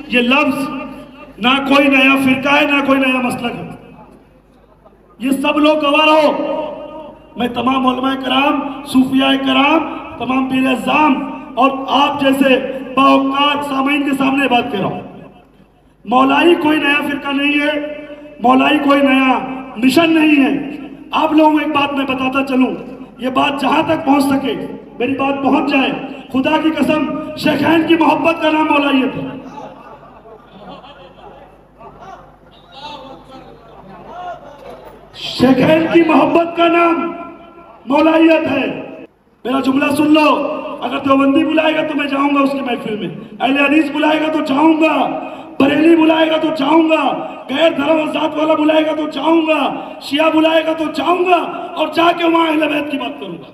ये लफ्ज ना कोई नया फिरका है, ना कोई नया मसलक है। ये सब लोग गवाह रहो। मैं तमाम उलमाए कराम, सूफियाए कराम, तमाम पीर अज़्ज़ाम और आप जैसे बाऔकात सामीन के सामने बात कर रहा हूं। मौलाई कोई नया फिरका नहीं है, मौलाई कोई नया मिशन नहीं है। आप लोगों को एक बात मैं बताता चलूं, ये बात जहां तक पहुंच सके, मेरी बात पहुंच जाए, खुदा की कसम, शेखैन की मोहब्बत का नाम मौलाइयत है। शेखैन की मोहब्बत का नाम मौलाइयत है। मेरा जुमला सुन लो, अगर देवबंदी बुलाएगा तो मैं जाऊंगा उसकी महफिल में, अहले हदीस बुलाएगा तो जाऊंगा, बरेली बुलाएगा तो जाऊंगा, गैर धर्म जात वाला बुलाएगा तो जाऊंगा, शिया बुलाएगा तो जाऊंगा और जाके वहां अहले बैत की बात करूंगा।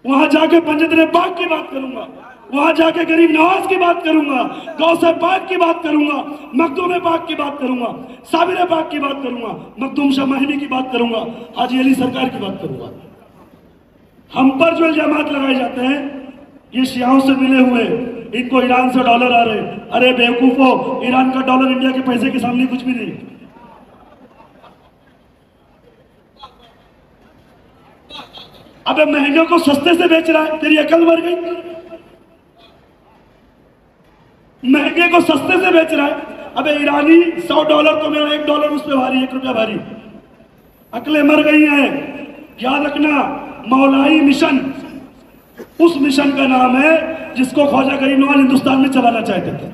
वहां जाके पंजतने पाक की बात करूंगा, वहां जाके गरीब नवाज की बात करूंगा, गौसे पाक की बात करूंगा, मखदूम पाक की बात करूंगा, साबिर पाक की बात करूंगा, मखदूम शाह महमी की बात करूंगा, हाजी अली सरकार की बात करूंगा। हम पर जो इल्जामात लगाए जाते हैं ये शियाओं से मिले हुए, इनको ईरान से डॉलर आ रहे। अरे बेवकूफो, ईरान का डॉलर इंडिया के पैसे के सामने कुछ भी नहीं। अबे महंगे को सस्ते से बेच रहा है, तेरी अकल मर गई। महंगे को सस्ते से बेच रहा है। अबे ईरानी $100 तो मेरा $1 उस पर भारी, ₹1 भारी। अकलें मर गई हैं। याद रखना, मौलाई मिशन उस मिशन का नाम है जिसको ख्वाजा गरीब नवाज हिंदुस्तान में चलाना चाहते थे,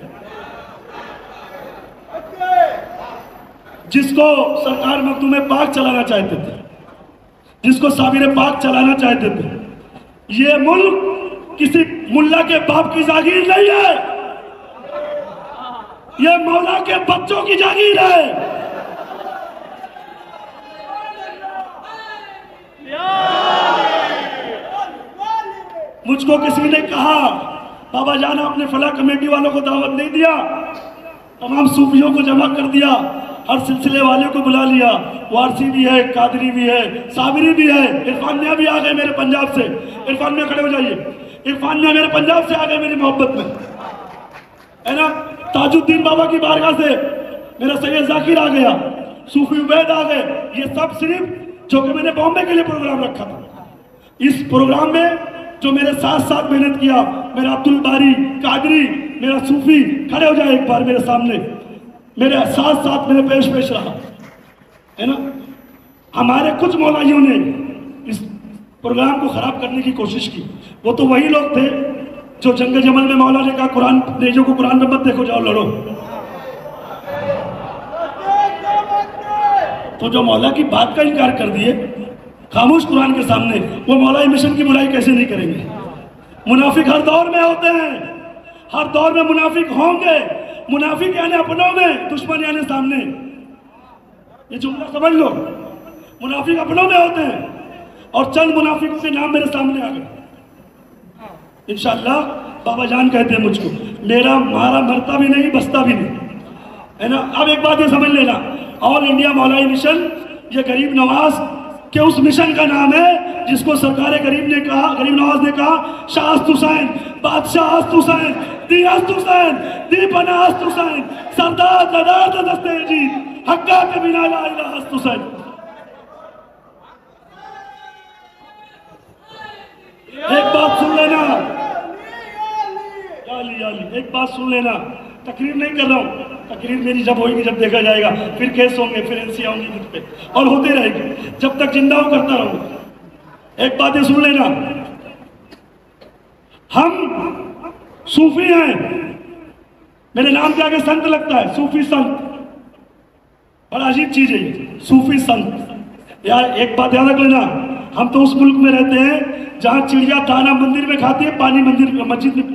जिसको सरकार मखदूम पाक चलाना चाहते थे, जिसको साबिर पाक चलाना चाहते थे। ये मुल्क किसी मुल्ला के बाप की जागीर नहीं है, ये मौला के बच्चों की जागीर है। मुझको किसी ने कहा, बाबा जान आपने फला कमेटी वालों को दावत नहीं दिया, तमाम सूफियों को जमा कर दिया, हर सिलसिले वाले को बुला लिया, वारसी भी है, कादरी भी है, साबिरी भी है, इरफान मियां भी आ गए मेरे पंजाब से। इरफान मियां खड़े हो जाइए। इरफान मियां मेरे पंजाब से आ गए मेरी मोहब्बत में, है ना। ताजुद्दीन बाबा की बारगाह से मेरा सैयद जाकिर आ गया, सूफी उबैद आ गए। ये सब सिर्फ जो कि मैंने बॉम्बे के लिए प्रोग्राम रखा था। इस प्रोग्राम में जो मेरे साथ साथ मेहनत किया, मेरा अब्दुल बारी कादरी, मेरा सूफी, खड़े हो जाए एक बार मेरे सामने, मेरे साथ साथ मेरे पेश रहा, है ना। हमारे कुछ मौलाइयों ने इस प्रोग्राम को खराब करने की कोशिश की। वो तो वही लोग थे जो जंग जमल में मौला ने कहा कुरान नेजों को कुरान में मत देखो, जाओ लड़ो। तो जो मौला की बात का इनकार कर दिए खामोश कुरान के सामने, वो मौलाई मिशन की बुराई कैसे नहीं करेंगे। मुनाफिक हर दौर में होते हैं, हर दौर में मुनाफिक होंगे। मुनाफिक यानी अपनों में, दुश्मन यानी सामने। ये जुमला समझ लो, मुनाफिक अपनों में होते हैं और चंद मुनाफिकों के नाम मेरे सामने आ गए। इंशाअल्लाह बाबा जान कहते हैं मुझको, मेरा मारा मरता भी नहीं, बसता भी नहीं, है ना। अब एक बात ये समझ लेना, ऑल इंडिया मौलाई मिशन ये गरीब नवाज के उस मिशन का नाम है जिसको सरकार गरीब ने कहा, गरीब नवाज ने कहा, शाह अस्त हुसैन, बादशाह अस्त हुसैन, दी अस्त हुसैन, दी पना अस्त हुसैन, सरदार ददार दस्ते जी, हक्का के बिना ला इलाहा अस्त हुसैन। एक बात सुन लेना, एक बात सुन लेना, तकरीर नहीं कर रहा हूं, तकरीर मेरी जब होगी, जब देखा जाएगा, फिर केस होंगे, फिर एनसी होंगी मुझ पे, और होते रहेंगे जब तक जिंदा हूं, करता रहूंगा। एक बात ये सुन लेना, हम सूफी हैं, मेरे नाम के आगे संत लगता है, सूफी संत, बड़ा अजीब चीज है ये, सूफी संत। यार एक बात याद रख लेना, हम तो उस मुल्क में रहते हैं जहां चिड़िया दाना मंदिर में खाती है, पानी मस्जिद में,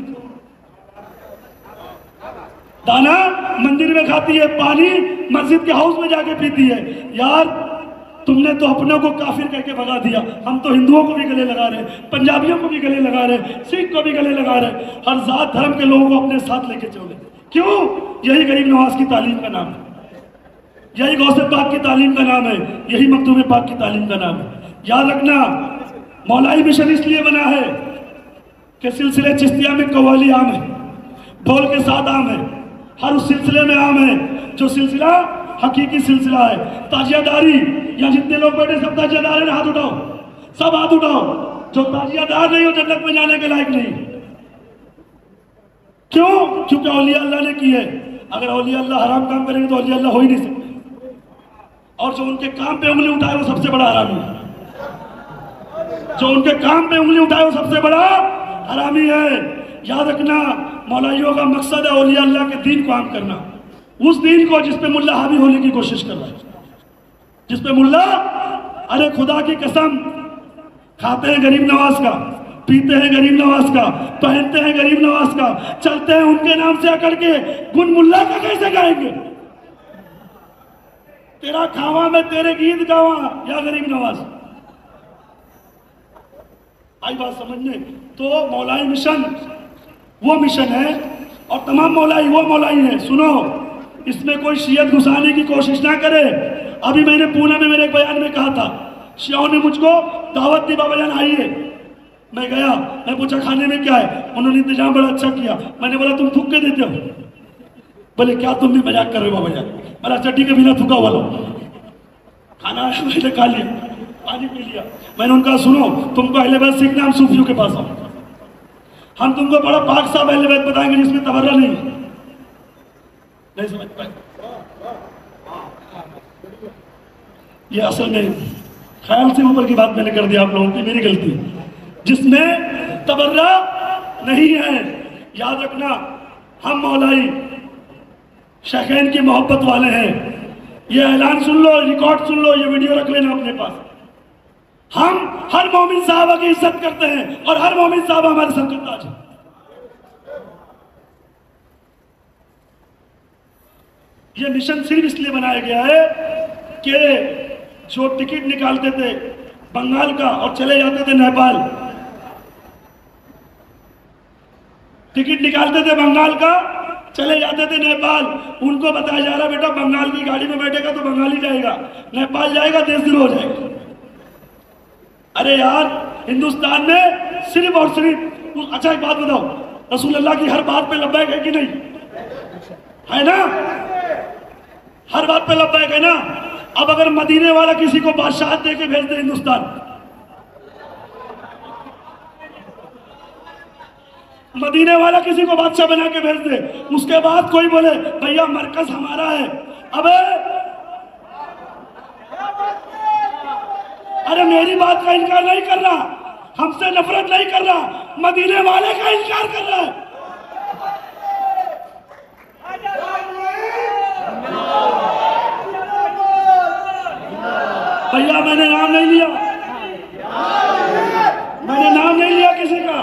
दाना मंदिर में खाती है, पानी मस्जिद के हाउस में जाके पीती है। यार तुमने तो अपनों को काफिर कह के भगा दिया, हम तो हिंदुओं को भी गले लगा रहे, पंजाबियों को भी गले लगा रहे, सिख को भी गले लगा रहे, हर जात धर्म के लोगों को अपने साथ लेके चले। क्यों? यही गरीब नवाज की तालीम का नाम है, यही गौसे पाक की तालीम का नाम है, यही मखदूम पाक की तालीम का नाम है। याद रखना, मौलाई मिशन इसलिए बना है कि सिलसिले चिश्तिया में कव्वाली आम है, ढोल के साथ आम है, हर उस सिलसिले में आम है जो सिलसिला हकीकी सिलसिला है। ताजियादारी, या जितने लोग बैठे सब ताजियादार हैं, हाथ उठाओ, सब हाथ उठाओ। जो ताजियादार नहीं हो जन्नत में जाने के लायक नहीं। क्यों? क्योंकि औलिया अल्लाह ने की है। अगर औलिया अल्लाह हराम काम करेंगे तो औलिया अल्लाह हो ही नहीं सकते। और जो उनके काम पे उंगली उठाए वो सबसे बड़ा हरामी है। जो उनके काम पे उंगली उठाए वो सबसे बड़ा हरामी है। याद रखना, मौलाइयों का मकसद है औलिया अल्लाह के दीन को आम करना, उस दीन को जिस पे मुल्ला हावी होने की कोशिश कर रहा है, जिस पे मुल्ला, अरे खुदा की कसम, खाते हैं गरीब नवाज का, पीते हैं गरीब नवाज का, पहनते हैं गरीब नवाज का, चलते हैं उनके नाम से अकड़ के, गुन मुल्ला का कैसे गाएंगे? तेरा खावा में तेरे गीत गावा या गरीब नवाज। आई बात समझने? तो मौलाई मिशन वो मिशन है और तमाम मौलाई वो मौलाई है। सुनो, इसमें कोई शियत घुसाने की कोशिश ना करे। अभी मैंने पूना में मेरे एक बयान में कहा था, शियाओं ने मुझको दावत दी, बाबा जान आइए। मैं गया, मैं पूछा खाने में क्या है, उन्होंने इंतजाम बड़ा अच्छा किया। मैंने बोला तुम थूक के देते हो? बोले क्या तुम भी मजाक कर रहे हो बाबा जान? बोला अच्छा ठीक है, बिना थूका वाला खाना आया, मैंने खा लिया, पानी पी लिया। मैंने उनका सुनो, तुमको अहले बैत सीखना, हम सूफियों के पास आओ, हम तुमको बड़ा पाक साहब अहले बैत बताएंगे जिसमें तबर्रा नहीं समझ पाए। ये असल में ख्याल से ऊपर की बात मैंने कर दी आप लोगों की, मेरी गलती, जिसमें तबर्रा नहीं है। याद रखना, हम मौलाई शेखैन की मोहब्बत वाले हैं। ये ऐलान सुन लो, रिकॉर्ड सुन लो, ये वीडियो रख लेना अपने पास। हम हर मोमिन साहबा की इज्जत करते हैं और हर मोमिन साहबा हमारे सर का ताज है। ये मिशन सिर्फ इसलिए बनाया गया है कि जो टिकट निकालते थे बंगाल का और चले जाते थे नेपाल, टिकट निकालते थे बंगाल का, चले जाते थे नेपाल, उनको बताया जा रहा बेटा बंगाल की गाड़ी में बैठेगा तो बंगाली जाएगा, नेपाल जाएगा देश द्रोह हो जाएगा। अरे यार, हिंदुस्तान में सिर्फ और सिर्फ, अच्छा एक बात बताओ, रसूल अल्लाह की हर बात पे लब्बैक है कि नहीं? है ना? हर बात पे लब्बैक है ना? अब अगर मदीने वाला किसी को बादशाह दे के भेज दे हिंदुस्तान, मदीने वाला किसी को बादशाह बना के भेज दे, उसके बाद कोई बोले भैया मरकज हमारा है, अबे अरे मेरी बात का इनकार नहीं कर रहा, हमसे नफरत नहीं कर रहा, मदीने वाले का इनकार कर रहा है। भैया मैंने नाम नहीं लिया, मैंने नाम नहीं लिया किसी का।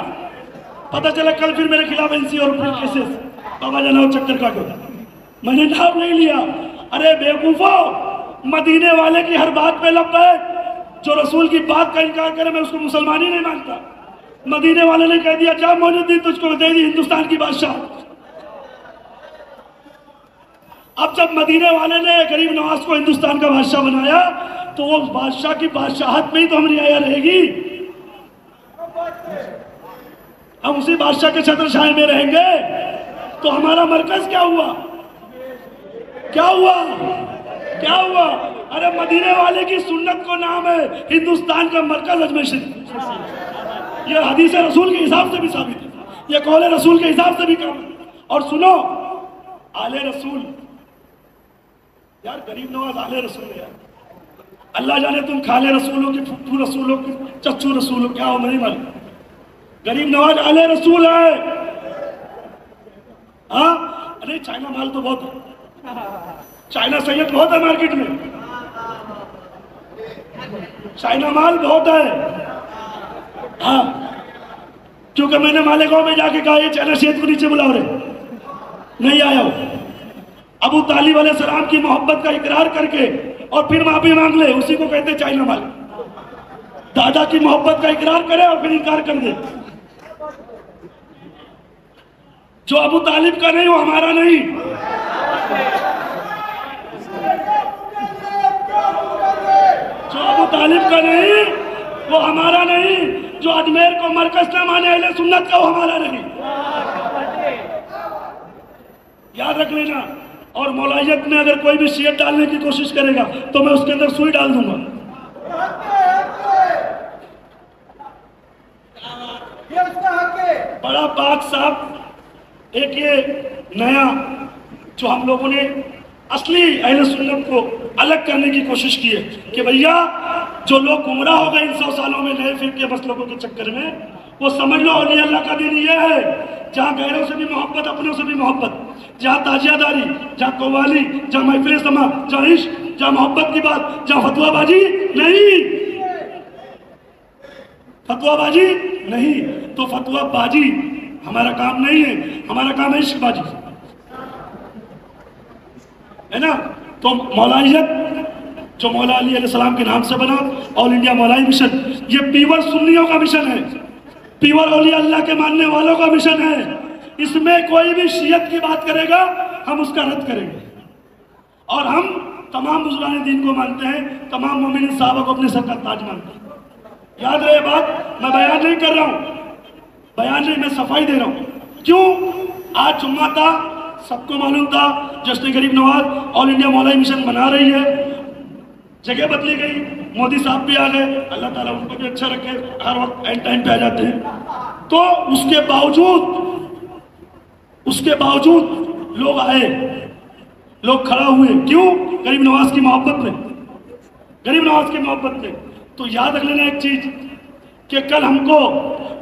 पता चला कल फिर मेरे खिलाफ एनसी और केसेस, बाबा जनाब चक्कर काटो, मैंने नाम नहीं लिया। अरे बेवकूफो, मदीने वाले की हर बात पे लब्बैक, जो रसूल की बात का इनकार करे मैं उसको मुसलमान ही नहीं मानता। मदीने वाले ने कह दिया जा मोइनुद्दीन तुझको दे दी हिंदुस्तान की बादशाह। अब जब मदीने वाले ने गरीब नवाज को हिंदुस्तान का बादशाह बनाया तो वो बादशाह की बादशाहत में ही तो हमारी रियाया रहेगी। हम उसी बादशाह के छत्र छाए में रहेंगे तो हमारा मरकज क्या हुआ? क्या हुआ? क्या हुआ? अरे मदीने वाले की सुन्नत को नाम है हिंदुस्तान का मरकज अजमेर शरीफ। ये हदीस रसूल के हिसाब से भी साबित है, ये कौल रसूल के हिसाब से भी काम है। और सुनो, आले रसूल, यार गरीब नवाज आले रसूल है यार। अल्लाह जाने तुम खाले रसूल हो कि फुट्टू रसूल हो कि चच्चू रसूल हो, क्या हो नहीं मालूम। गरीब नवाज आले रसूल है। हाँ, अरे चाइना माल तो बहुत है, चाइना सैयद बहुत है मार्केट में, चाइना माल बहुत है। हाँ, क्योंकि मैंने मालेगांव में जाके कहा ये चाइना सैयद को नीचे बुलाओ रे, नहीं आया हो। अबू तालिब अलैहिस्सलाम की मोहब्बत का इकरार करके और फिर माफी मांग ले, उसी को कहते चाइना माल। दादा की मोहब्बत का इकरार करे और फिर इनकार कर दे। जो अबू तालिब का नहीं वो हमारा नहीं। जो अबू तालिब का नहीं वो हमारा नहीं। जो अजमेर को मरकज न माने अहले सुन्नत का, वो हमारा नहीं। याद रख लेना। और मौलाइयत में अगर कोई भी शियत डालने की कोशिश करेगा तो मैं उसके अंदर सुई डाल दूंगा। बड़ा पाक साहब एक ये नया जो हम लोगों ने असली अहले सुन्नत को अलग करने की कोशिश की है कि भैया जो लोग गुमराह हो गए इन 100 सालों में नए फिरके मसलकों के चक्कर में, वो समझ लो औलिया अल्लाह का दिन ये है जहाँ गैरों से भी मोहब्बत, अपनों से भी मोहब्बत, जहाँ ताजियादारी, जहाँ कव्वाली, जहाँ महफिल समा, जहाँ इश्क, जहाँ मोहब्बत की बात, जहाँ फतवाबाजी नहीं, फतवाबाजी नहीं। तो फतवाबाजी हमारा काम नहीं है, हमारा काम है इश्कबाजी, है ना। तो मौलाइयत जो मौला अली अलैहिस्सलाम के नाम से बना ऑल इंडिया मौलाई मिशन, ये पीवर सुन्नियों का मिशन है, पीवर औलिया अल्लाह के मानने वालों का मिशन है। इसमें कोई भी शियत की बात करेगा हम उसका रद्द करेंगे। और हम तमाम बुजुर्गान दीन को मानते हैं, तमाम मोमिन साहबा को अपने सर का ताज मानते हैं। याद रहे बात, मैं बयान नहीं कर रहा हूँ, बयान नहीं, मैं सफाई दे रहा हूँ। क्यों? आज जुम्मा था, सबको मालूम था जश्न गरीब नवाज ऑल इंडिया मौलाई मिशन बना रही है, जगह बदली गई, मोदी साहब भी आ गए, अल्लाह ताला उनको भी अच्छा रखे, हर वक्त एंड टाइम पे आ जाते हैं। तो उसके बावजूद लोग आए, लोग खड़ा हुए, क्यों? गरीब नवाज की मोहब्बत में, गरीब नवाज की मोहब्बत में। तो याद रख लेना एक चीज कि कल हमको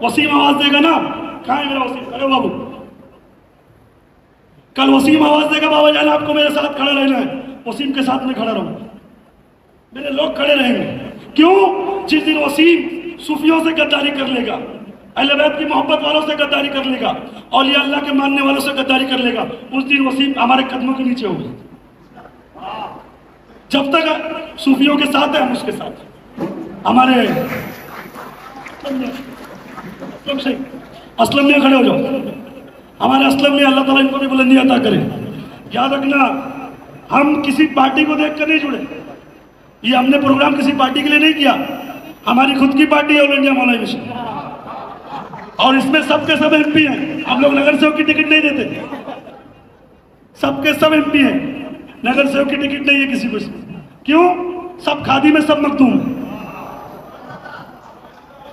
वसीम आवाज देगा ना, कहाँ है मेरा वसीम? अरे बाबू, कल वसीम आवाज देगा, बाबा जान आपको मेरे साथ खड़ा रहना है, वसीम के साथ में खड़ा रहूंगा, मेरे लोग खड़े रहेंगे। क्यों? जिस दिन वसीम सूफियों से गद्दारी कर लेगा, अहले बैत की मोहब्बत वालों से गद्दारी कर लेगा, औलिया अल्लाह के मानने वालों से गद्दारी कर लेगा, उस दिन वसीम हमारे कदमों के नीचे होगा। जब तक सूफियों के साथ है हम उसके साथ, हमारे असलम में खड़े हो जाओ, हमारे असलम में अल्लाह ताला इनको भी बुलंदी अता करे। याद रखना, हम किसी पार्टी को देखकर नहीं जुड़े, ये हमने प्रोग्राम किसी पार्टी के लिए नहीं किया, हमारी खुद की पार्टी है ऑल इंडिया मौलाई मिशन, और इसमें सबके सब एमपी हैं। हम लोग नगर सेवक की टिकट नहीं देते, सबके सब एमपी हैं, नगर सेवक की टिकट नहीं है किसी को। क्यों? सब खादी में, सब मखदूम।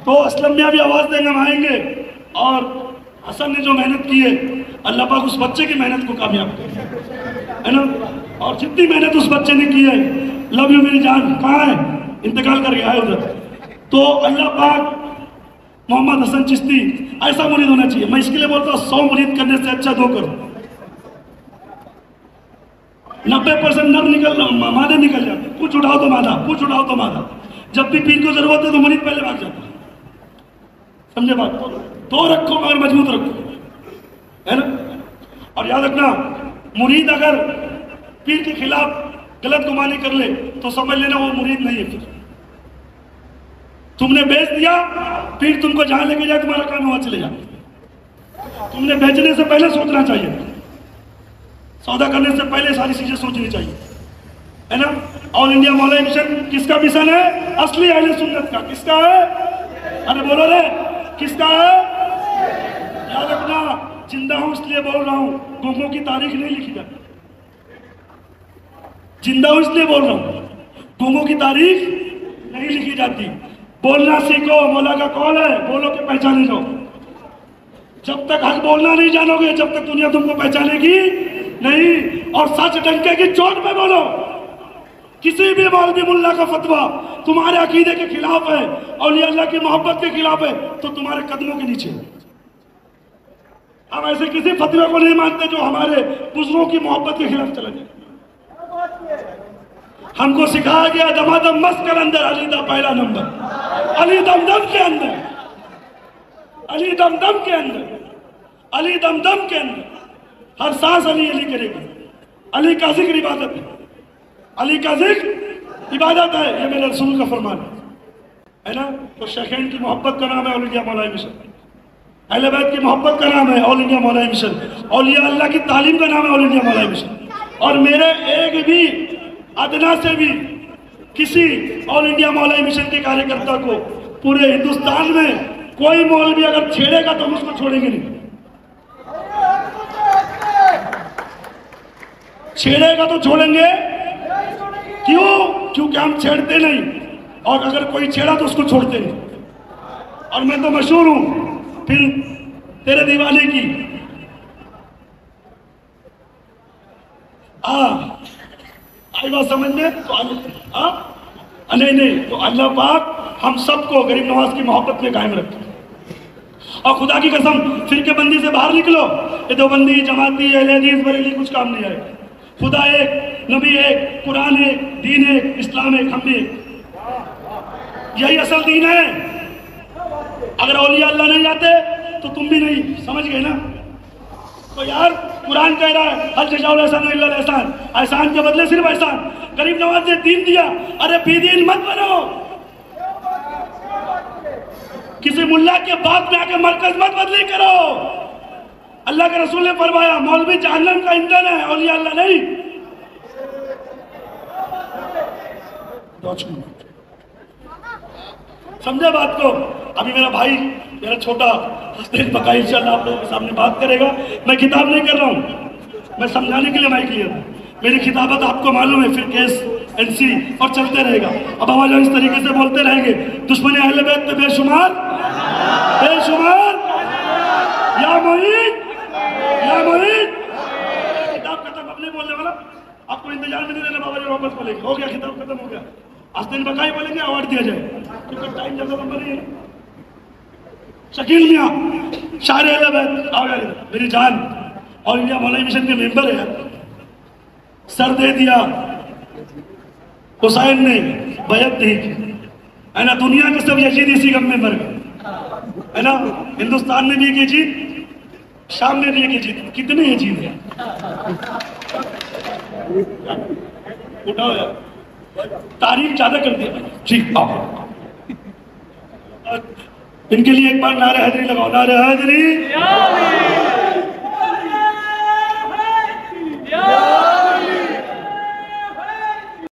तो असलम मियां भी आवाज देंगे, हम आएंगे। और हसन ने जो मेहनत की है, अल्लाह पाक उस बच्चे की मेहनत को कामयाब करे, है ना। और जितनी मेहनत उस बच्चे ने की है, लव यू मेरी जान, कहाँ है? इंतकाल कर गया है उधर। तो अल्लाह पाक मोहम्मद हसन चिश्ती ऐसा मुरीद होना चाहिए। मैं इसके लिए बोलता हूँ 100 मुरीद करने से अच्छा 2 करो। 90% नर मादे निकल जाते, पूछ उठाओ तो मादा, पूछ उठाओ तो मादा। जब भी पीर को जरूरत है तो मुरीद पहले भाग जाता है, समझे बात? तो रखो मगर मजबूत रखो, है ना। और याद रखना, मुरीद अगर पीर के खिलाफ गलत गुमानी कर ले तो समझ लेना वो मुरीद नहीं है। फिर तुमने बेच दिया, पीर तुमको जहां लेके जाए तुम्हारा काम वहां चले जाए। तुमने बेचने से पहले सोचना चाहिए, सौदा करने से पहले सारी चीजें सोचनी चाहिए, है ना। ऑल इंडिया मौलाई मिशन किसका मिशन है? असली अहले सुन्नत का। किसका है? अरे बोलो रे, किसका है? याद रखना, जिंदा हूं इसलिए बोल रहा हूं, गूंगों की तारीख नहीं लिखी जाती। जिंदा हूं इसलिए बोल रहा हूं, गूंगों की तारीख नहीं लिखी जाती। बोलना सीखो, मौला का कौल है, बोलो के पहचाने जाओ। जब तक हक बोलना नहीं जानोगे, जब तक दुनिया तुमको पहचानेगी नहीं। और सच डंके की चोट में बोलो। किसी भी मौलवी मुल्ला का फतवा तुम्हारे अकीदे के खिलाफ है, औलिया अल्लाह की मोहब्बत के खिलाफ है, तो तुम्हारे कदमों के नीचे। हम ऐसे किसी फतवे को नहीं मानते जो हमारे बुजुर्गों की मोहब्बत के खिलाफ चला जाए। हमको सिखाया गया दमादम मस्त कर अंदर, अली दा पहला नंबर, अली दमदम के अंदर, अली दमदम के अंदर, अली दमदम के अंदर, हर सांस अली अली करेगा। अली का जिक्र इबादत है, अली का जिक्र इबादत है, ये मेरे रसूल का फरमान है ना। तो शेखैन की मोहब्बत का नाम है ऑल इंडिया मौलाई मिशन, अहले बैत की मोहब्बत का नाम है ऑल इंडिया मौलाई मिशन, औलिया अल्लाह की तालीम का नाम है ऑल इंडिया मौलाई मिशन। और मेरे एक भी अदना से भी किसी ऑल इंडिया मौलाई मिशन के कार्यकर्ता को पूरे हिंदुस्तान में कोई मौलवी अगर छेड़ेगा तो हम उसको छोड़ेंगे नहीं, छेड़ेगा तो छोड़ेंगे। क्यों? क्योंकि हम छेड़ते नहीं, और अगर कोई छेड़ा तो उसको छोड़ते नहीं। और मैं तो मशहूर हूं फिर तेरे दीवाने की। आई बात समझ में? तो नहीं तो अल्लाह पाक हम सबको गरीब नवाज की मोहब्बत में कायम रखे। और खुदा की कसम फिरके बंदी से बाहर निकलो, ये देवबंदी, जमाती, अहले हदीस, बरेली कुछ काम नहीं आएगा। खुदा एक, नबी एक, कुरान एक, दीन एक, इस्लाम एक, हम एक, यही असल दीन है। अगर औलिया अल्लाह नहीं आते तो तुम भी नहीं, समझ गए ना? तो यार कुरान कह रहा है हल जज़ाउल एहसान इल्ला एहसान, एहसान के बदले सिर्फ एहसान। गरीब नवाज ने दीन दिया, अरे बेदीन मत बनो, किसी मुल्ला के बात में आके मरकज मत बदली करो। अल्लाह के रसूल ने फरमाया मौलवी जहन्नम का ईंधन है, औलिया अल्लाह नहीं। समझे बात को? अभी मेरा भाई, मेरा छोटा हस्तेन बकाई इंशाल्लाह आप लोगों के सामने बात करेगा। मैं खिताब नहीं कर रहा हूँ, मैं समझाने के लिए माइक लिया था। मेरी खिताबत आपको मालूम है, फिर केस एनसी और चलते रहेगा। अब आवाज इस तरीके से बोलते रहेंगे, दुश्मन अहले बैत पे बेशुमार बेशुमार, या मोईन या मोईन। खिताब खत्म, अब नहीं बोलने वाला, आपको इंतजार में नहीं देना। बाबा जी वापस बोलेंगे, हो गया खिताब खत्म हो गया। हस्तेन बकाई बोलेंगे, अवार्ड दिया जाए, क्योंकि टाइम ज्यादा लंबा नहीं है। शकील मियां शायर अहले बैत आ गए, मेरी जान, और इंडिया मौलवी मिशन के मेंबर है। सर दे दिया हुसैन ने, बैत नहीं की, है ना? दुनिया के सब यजीद इसी गम में मर गए, है ना? हिंदुस्तान में भी एक यजीद, शाम में भी एक यजीद, कितने यजीद हैं? उठाओ यार, तारीफ ज्यादा कर दिया। ठीक, आओ इनके लिए एक बार नारे हैदरी लगाओ, नारे हैदरी।